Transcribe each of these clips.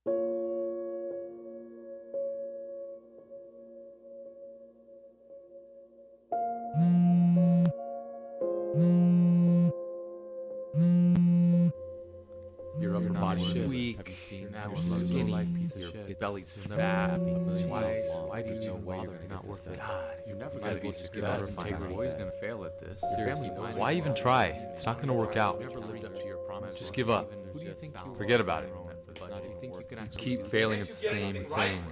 Your upper body shit. weak. Have you seen You're that? now You're skinny. like piece of Your shit. belly's It's fat. Why? Why do you There's no even way bother you're to not get worth this it. done? God, You're never you going gotta to be be successful. successful. Integrity. You're always going to fail at this. Your Seriously, family knows why you even are. try? It's not gonna work out. You've never lived up to your promise. Just give up. Who do you think you Forget are? about it. Do you think you can actually Keep failing at the same thing.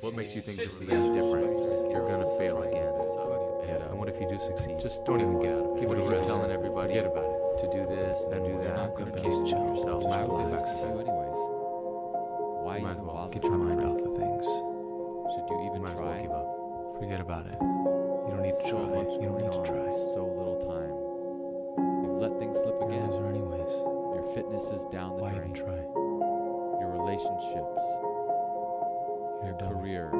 What makes you think this is any different? You're going to fail again. And what if you do succeed? Just don't even get out of it. What if you're telling everybody Forget about it. to do this and do that? You're not You gonna can't chill. yourself. Just Might as well relax. get back to bed. anyways. Why Might as even well bother get your mind trying? off of things. Should you even Might as well try? give up. Forget about it. You don't need to try. You don't need to try. So little time. You've let things slip You're a again. loser anyways. Your fitness is down the Why drain. even try? Your relationships, You're your done. career,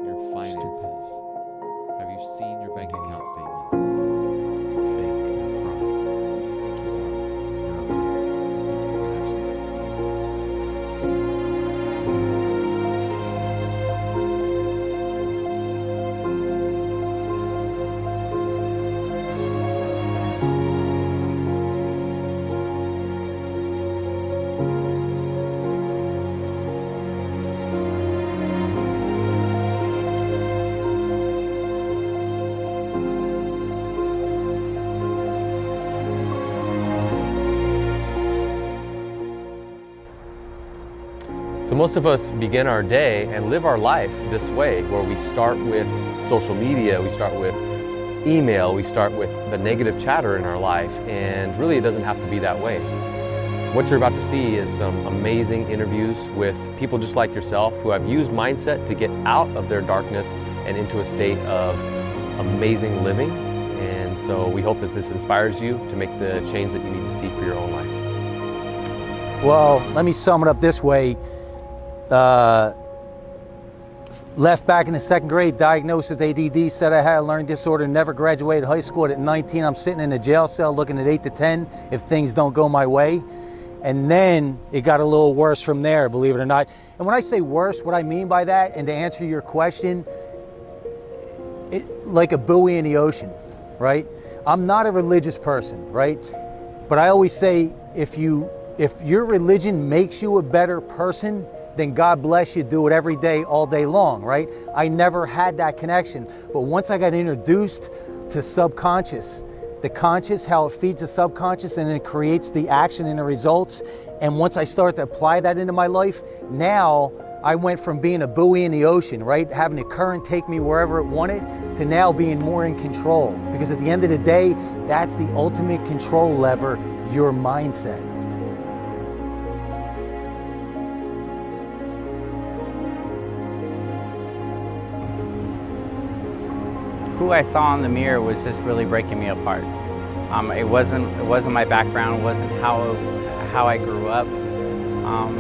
your finances. Have you seen your bank account statement? Fake. Fraud. You think you are? You're ugly. You think you can actually succeed? So most of us begin our day and live our life this way, where we start with social media, we start with email, we start with the negative chatter in our life, and really it doesn't have to be that way. What you're about to see is some amazing interviews with people just like yourself who have used mindset to get out of their darkness and into a state of amazing living. And so we hope that this inspires you to make the change that you need to see for your own life. Well, let me sum it up this way. Left back in the second grade, diagnosed with ADD, said I had a learning disorder, never graduated high school. At 19, I'm sitting in a jail cell looking at 8 to 10 if things don't go my way. And then it got a little worse from there, believe it or not. And when I say worse, what I mean by that, and to answer your question, like a buoy in the ocean, right? I'm not a religious person, right? But I always say, if your religion makes you a better person, then God bless you, do it every day, all day long, right? I never had that connection. But once I got introduced to subconscious, the conscious, how it feeds the subconscious, and it creates the action and the results. And once I started to apply that into my life, now I went from being a buoy in the ocean, right? Having the current take me wherever it wanted, to now being more in control. Because at the end of the day, that's the ultimate control lever, your mindset. Who I saw in the mirror was just really breaking me apart. It wasn't my background, it wasn't how I grew up,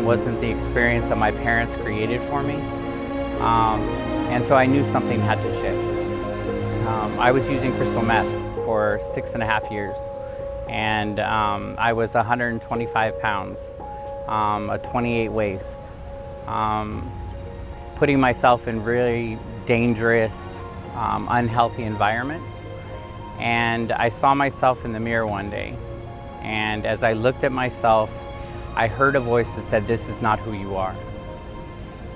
wasn't the experience that my parents created for me. And so I knew something had to shift. I was using crystal meth for 6.5 years, and I was 125 pounds, a 28 waist, putting myself in really dangerous, unhealthy environments. And I saw myself in the mirror one day, and as I looked at myself, I heard a voice that said, "This is not who you are."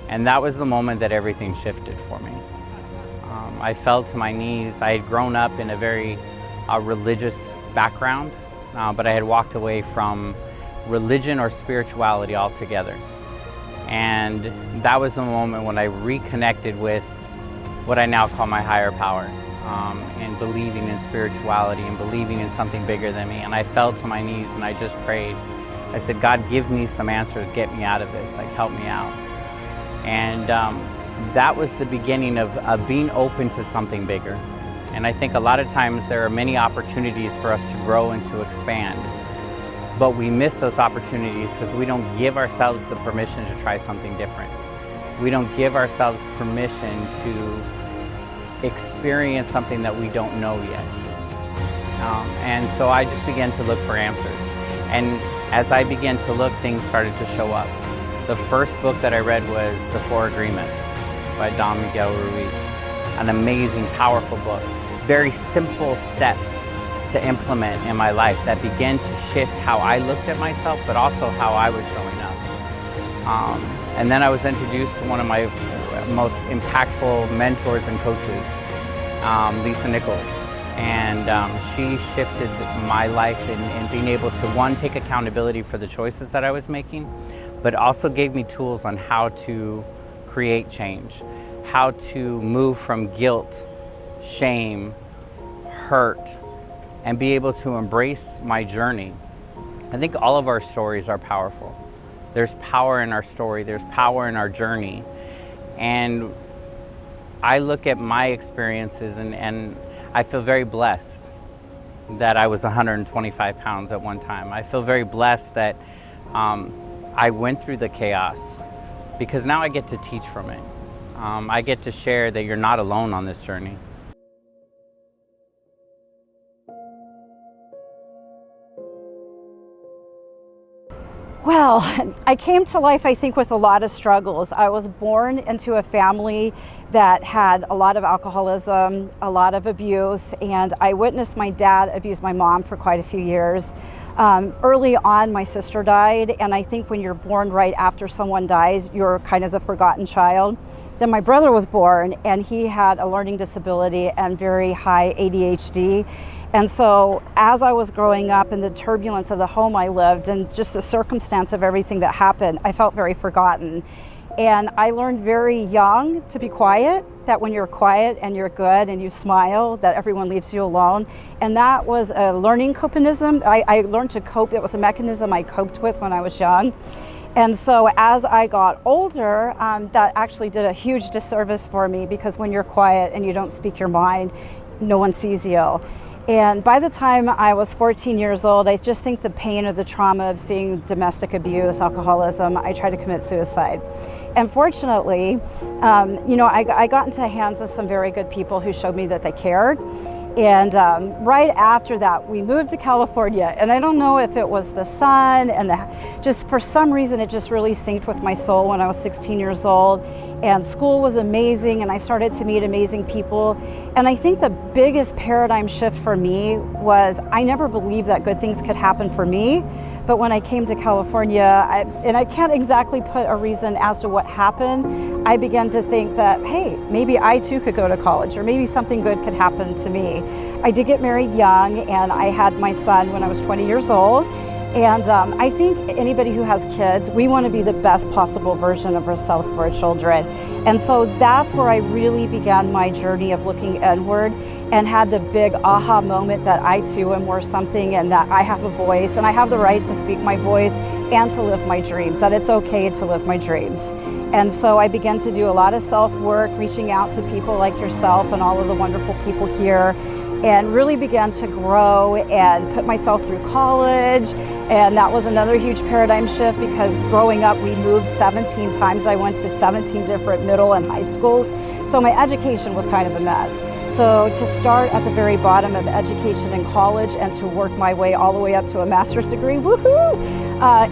And that was the moment that everything shifted for me. I fell to my knees. I had grown up in a very religious background, but I had walked away from religion or spirituality altogether. And that was the moment when I reconnected with what I now call my higher power, and believing in spirituality and believing in something bigger than me. And I fell to my knees and I just prayed. I said, "God, give me some answers, get me out of this, like help me out." And that was the beginning of being open to something bigger. And I think a lot of times there are many opportunities for us to grow and to expand, but we miss those opportunities because we don't give ourselves the permission to try something different. We don't give ourselves permission to experience something that we don't know yet. And so I just began to look for answers. And as I began to look, things started to show up. The first book that I read was The Four Agreements by Don Miguel Ruiz. An amazing, powerful book. Very simple steps to implement in my life that began to shift how I looked at myself, but also how I was showing up. And then I was introduced to one of my most impactful mentors and coaches, Lisa Nichols. And she shifted my life in being able to, one, take accountability for the choices that I was making, but also gave me tools on how to create change, how to move from guilt, shame, hurt, and be able to embrace my journey. I think all of our stories are powerful. There's power in our story, there's power in our journey. And I look at my experiences and I feel very blessed that I was 125 pounds at one time. I feel very blessed that I went through the chaos, because now I get to teach from it. I get to share that you're not alone on this journey. Well, I came to life, I think, with a lot of struggles. I was born into a family that had a lot of alcoholism, a lot of abuse, and I witnessed my dad abuse my mom for quite a few years. Early on, my sister died, and I think when you're born right after someone dies, you're kind of the forgotten child. Then my brother was born, and he had a learning disability and very high ADHD. And so as I was growing up in the turbulence of the home I lived and just the circumstance of everything that happened, I felt very forgotten. And I learned very young to be quiet, that when you're quiet and you're good and you smile, that everyone leaves you alone. And that was a learning copism. I learned to cope. That was a mechanism I coped with when I was young. And so as I got older, that actually did a huge disservice for me, because when you're quiet and you don't speak your mind, no one sees you. And by the time I was 14 years old, I just think the pain or the trauma of seeing domestic abuse, alcoholism, I tried to commit suicide. And fortunately, I got into the hands of some very good people who showed me that they cared. And right after that, we moved to California. And I don't know if it was the sun and just for some reason, it just really synced with my soul when I was 16 years old. And school was amazing, and I started to meet amazing people. And I think the biggest paradigm shift for me was I never believed that good things could happen for me. But when I came to California, and I can't exactly put a reason as to what happened, I began to think that, hey, maybe I too could go to college, or maybe something good could happen to me. I did get married young, and I had my son when I was 20 years old. And I think anybody who has kids, we want to be the best possible version of ourselves for our children. And so that's where I really began my journey of looking inward, and had the big aha moment that I too am worth something, and that I have a voice, and I have the right to speak my voice and to live my dreams, that it's okay to live my dreams. And so I began to do a lot of self-work, reaching out to people like yourself and all of the wonderful people here, and really began to grow and put myself through college. And that was another huge paradigm shift, because growing up, we moved 17 times. I went to 17 different middle and high schools. So my education was kind of a mess. So to start at the very bottom of education in college and to work my way all the way up to a master's degree, woohoo!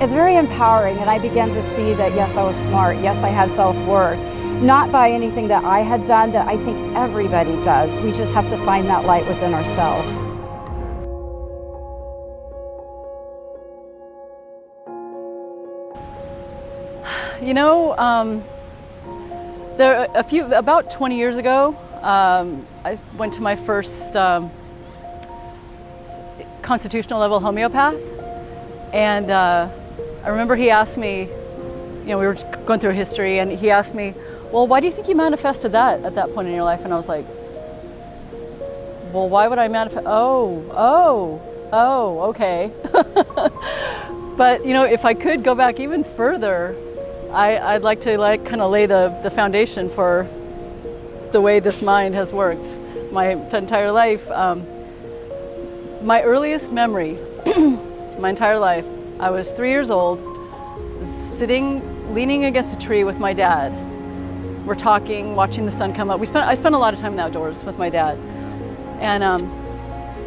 It's very empowering. And I began to see that, yes, I was smart. Yes, I had self-worth. Not by anything that I had done, that I think everybody does. We just have to find that light within ourselves. You know, about 20 years ago, I went to my first constitutional level homeopath, and I remember he asked me, we were going through history, and he asked me, well, why do you think you manifested that at that point in your life? And I was like, well, why would I manifest? Oh, okay. But, if I could go back even further, I'd like to kind of lay the foundation for the way this mind has worked my entire life. My earliest memory, my entire life, I was 3 years old, sitting, leaning against a tree with my dad. We're talking, watching the sun come up. I spent a lot of time in the outdoors with my dad. And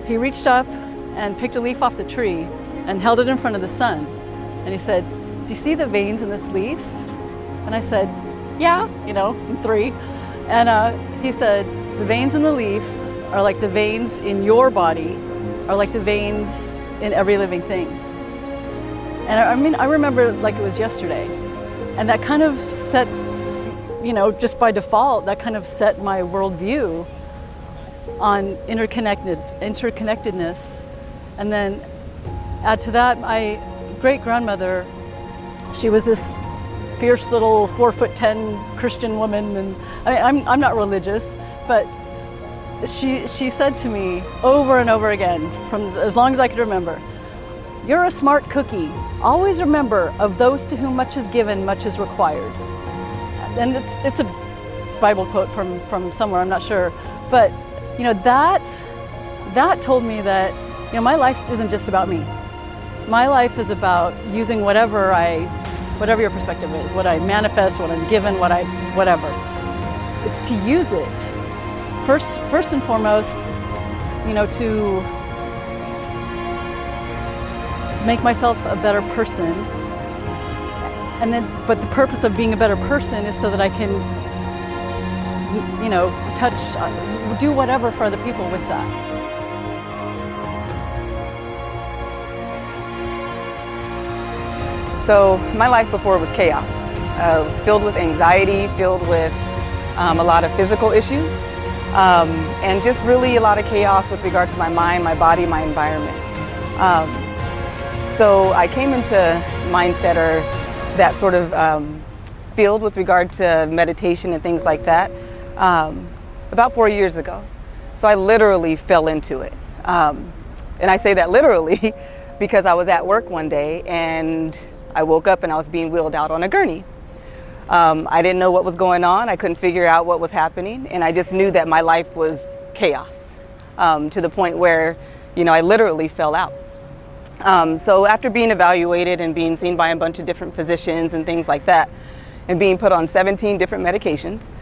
he reached up and picked a leaf off the tree and held it in front of the sun. And he said, do you see the veins in this leaf? And I said, yeah, I'm 3. And he said, the veins in the leaf are like the veins in your body, are like the veins in every living thing. And I remember like it was yesterday. And that kind of set, just by default, that kind of set my worldview on interconnectedness. And then add to that, my great-grandmother, she was this fierce little 4'10" Christian woman, and I'm not religious, but she said to me over and over again, from as long as I could remember, "You're a smart cookie. Always remember, of those to whom much is given, much is required." And it's a Bible quote from somewhere, I'm not sure, but that told me that my life isn't just about me. My life is about using whatever your perspective is, what I manifest, what I'm given, whatever. It's to use it first and foremost, to make myself a better person. And then, but the purpose of being a better person is so that I can, do whatever for other people with that. So my life before was chaos. It was filled with anxiety, filled with a lot of physical issues, and just really a lot of chaos with regard to my mind, my body, my environment. So I came into mindset or that sort of field with regard to meditation and things like that about 4 years ago. So I literally fell into it. And I say that literally because I was at work one day and I woke up and I was being wheeled out on a gurney. I didn't know what was going on. I couldn't figure out what was happening. And I just knew that my life was chaos to the point where, I literally fell out. So after being evaluated and being seen by a bunch of different physicians and things like that, and being put on 17 different medications,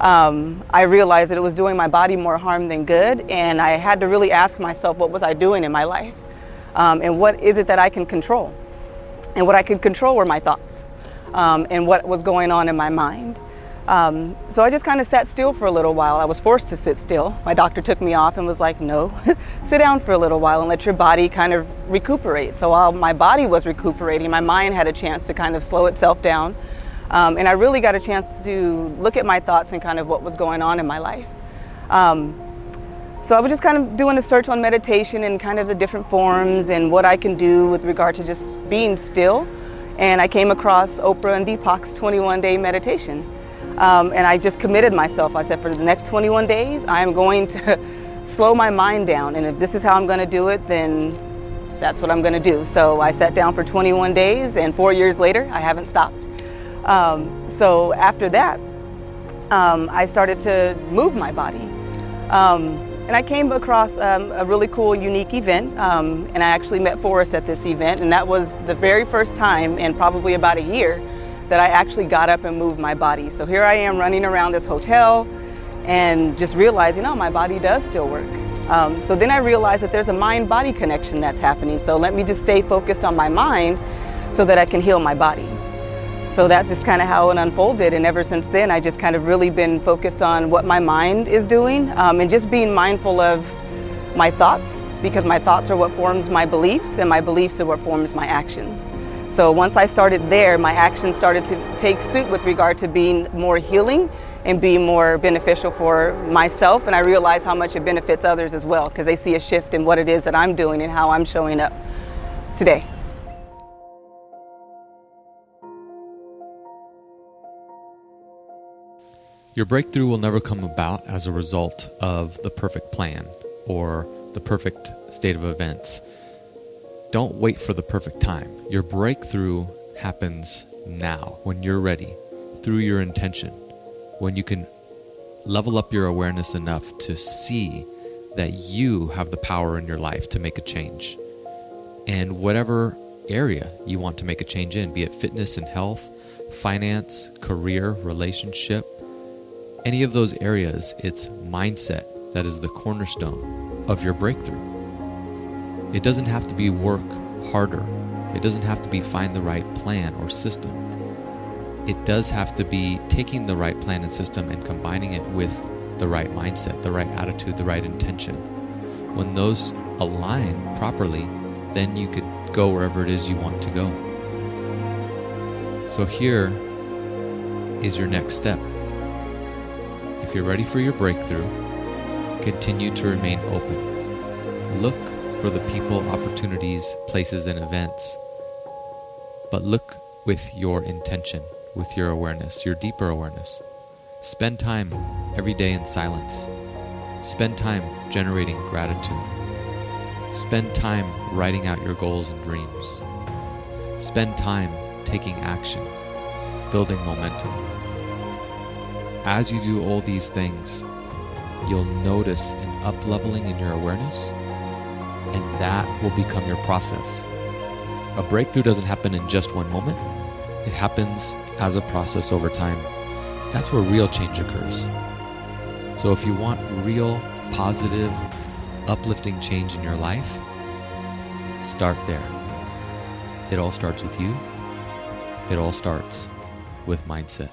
I realized that it was doing my body more harm than good. And I had to really ask myself, what was I doing in my life? And what is it that I can control? And what I could control were my thoughts and what was going on in my mind. So I just kind of sat still for a little while. I was forced to sit still. My doctor took me off and was like, no, sit down for a little while and let your body kind of recuperate. So while my body was recuperating, my mind had a chance to kind of slow itself down. And I really got a chance to look at my thoughts and kind of what was going on in my life. So I was just kind of doing a search on meditation and kind of the different forms and what I can do with regard to just being still. And I came across Oprah and Deepak's 21-day meditation. And I just committed myself. I said, for the next 21 days, I am going to slow my mind down. And if this is how I'm going to do it, then that's what I'm going to do. So I sat down for 21 days, and 4 years later, I haven't stopped. So after that, I started to move my body. And I came across a really cool, unique event, and I actually met Forrest at this event, and that was the very first time in probably about a year that I actually got up and moved my body. So here I am running around this hotel and just realizing, oh, my body does still work. So then I realized that there's a mind-body connection that's happening, so let me just stay focused on my mind so that I can heal my body. So that's just kind of how it unfolded, and ever since then I just kind of really been focused on what my mind is doing and just being mindful of my thoughts, because my thoughts are what forms my beliefs and my beliefs are what forms my actions. So once I started there, my actions started to take suit with regard to being more healing and being more beneficial for myself, and I realize how much it benefits others as well, because they see a shift in what it is that I'm doing and how I'm showing up today. Your breakthrough will never come about as a result of the perfect plan or the perfect state of events. Don't wait for the perfect time. Your breakthrough happens now, when you're ready, through your intention, when you can level up your awareness enough to see that you have the power in your life to make a change. And whatever area you want to make a change in, be it fitness and health, finance, career, relationship, any of those areas, it's mindset that is the cornerstone of your breakthrough. It doesn't have to be work harder It doesn't have to be find the right plan or system. It does have to be taking the right plan and system and combining it with the right mindset, the right attitude, the right intention. When those align properly, then you could go wherever it is you want to go. So here is your next step. If you're ready for your breakthrough, continue to remain open. Look for the people, opportunities, places, and events. But look with your intention, with your awareness, your deeper awareness. Spend time every day in silence. Spend time generating gratitude. Spend time writing out your goals and dreams. Spend time taking action, building momentum. As you do all these things, you'll notice an up-leveling in your awareness, and that will become your process. A breakthrough doesn't happen in just one moment. It happens as a process over time. That's where real change occurs. So if you want real, positive, uplifting change in your life, start there. It all starts with you. It all starts with mindset.